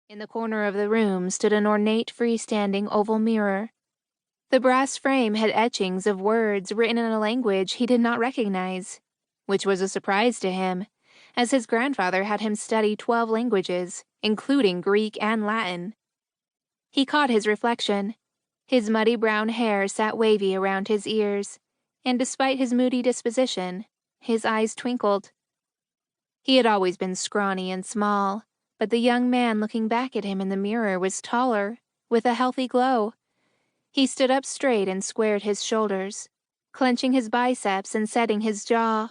In the corner of the room stood an ornate freestanding oval mirror. The brass frame had etchings of words written in a language he did not recognize, which was a surprise to him, as his grandfather had him study 12 languages, including Greek and Latin. He caught his reflection. His muddy brown hair sat wavy around his ears, and despite his moody disposition, his eyes twinkled. He had always been scrawny and small, but the young man looking back at him in the mirror was taller, with a healthy glow. He stood up straight and squared his shoulders, clenching his biceps and setting his jaw.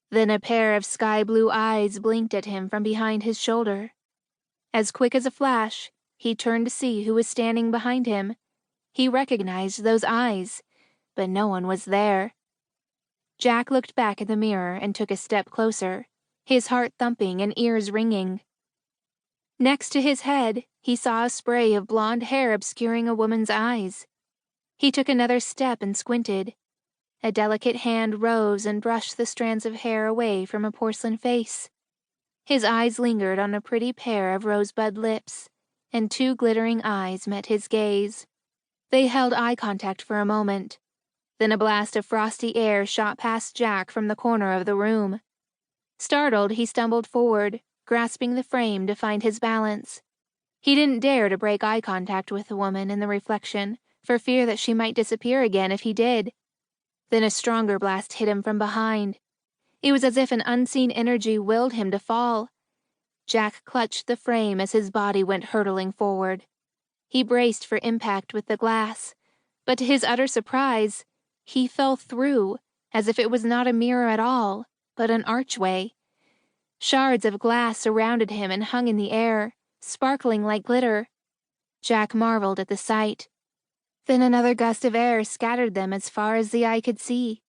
Then a pair of sky-blue eyes blinked at him from behind his shoulder. As quick as a flash, he turned to see who was standing behind him. He recognized those eyes, but no one was there. Jack looked back at the mirror and took a step closer, his heart thumping and ears ringing. Next to his head, he saw a spray of blonde hair obscuring a woman's eyes. He took another step and squinted. A delicate hand rose and brushed the strands of hair away from a porcelain face. His eyes lingered on a pretty pair of rosebud lips, and 2 glittering eyes met his gaze. They held eye contact for a moment. Then a blast of frosty air shot past Jack from the corner of the room. Startled, he stumbled forward, grasping the frame to find his balance. He didn't dare to break eye contact with the woman in the reflection, for fear that she might disappear again if he did. Then a stronger blast hit him from behind. It was as if an unseen energy willed him to fall. Jack clutched the frame as his body went hurtling forward. He braced for impact with the glass, but to his utter surprise, he fell through, as if it was not a mirror at all, but an archway. Shards of glass surrounded him and hung in the air, sparkling like glitter. Jack marveled at the sight. Then another gust of air scattered them as far as the eye could see.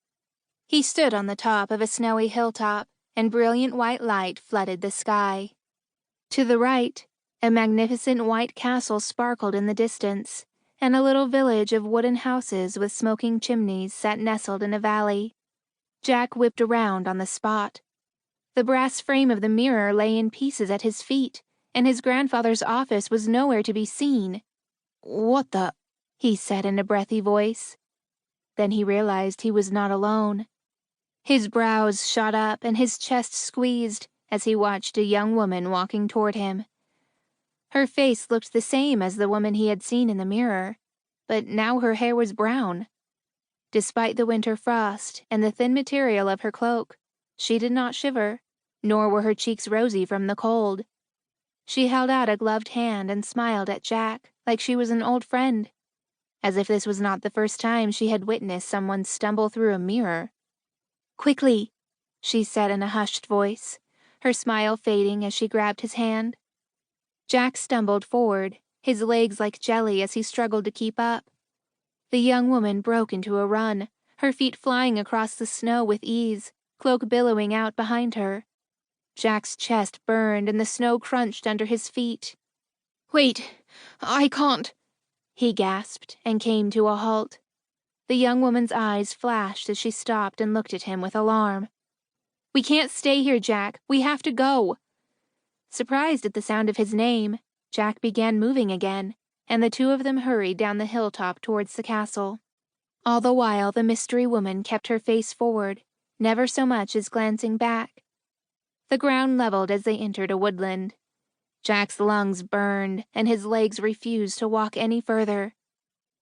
He stood on the top of a snowy hilltop, and brilliant white light flooded the sky. To the right, a magnificent white castle sparkled in the distance, and a little village of wooden houses with smoking chimneys sat nestled in a valley. Jack whipped around on the spot. The brass frame of the mirror lay in pieces at his feet, and his grandfather's office was nowhere to be seen. "What the?" he said in a breathy voice. Then he realized he was not alone. His brows shot up and his chest squeezed as he watched a young woman walking toward him. Her face looked the same as the woman he had seen in the mirror, but now her hair was brown. Despite the winter frost and the thin material of her cloak, she did not shiver, nor were her cheeks rosy from the cold. She held out a gloved hand and smiled at Jack like she was an old friend, as if this was not the first time she had witnessed someone stumble through a mirror. "Quickly," she said in a hushed voice, her smile fading as she grabbed his hand. Jack stumbled forward, his legs like jelly as he struggled to keep up. The young woman broke into a run, her feet flying across the snow with ease, cloak billowing out behind her. Jack's chest burned and the snow crunched under his feet. "Wait, I can't," he gasped and came to a halt. The young woman's eyes flashed as she stopped and looked at him with alarm. "We can't stay here, Jack. We have to go." Surprised at the sound of his name, Jack began moving again, and the 2 of them hurried down the hilltop towards the castle. All the while, the mystery woman kept her face forward, never so much as glancing back. The ground leveled as they entered a woodland. Jack's lungs burned, and his legs refused to walk any further.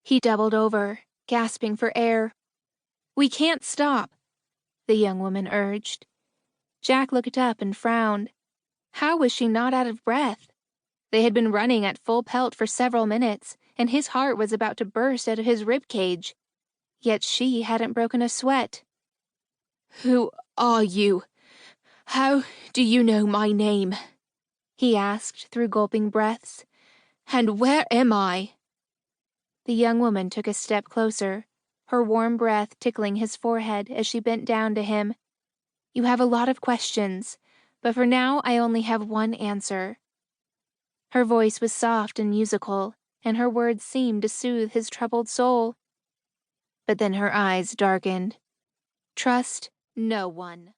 He doubled over, gasping for air. "We can't stop," the young woman urged. Jack looked up and frowned. How was she not out of breath? They had been running at full pelt for several minutes, and his heart was about to burst out of his rib cage. Yet she hadn't broken a sweat. "Who are you? How do you know my name?" he asked through gulping breaths. "And where am I?" The young woman took a step closer, her warm breath tickling his forehead as she bent down to him. "You have a lot of questions, but for now I only have one answer." Her voice was soft and musical, and her words seemed to soothe his troubled soul. But then her eyes darkened. "Trust no one."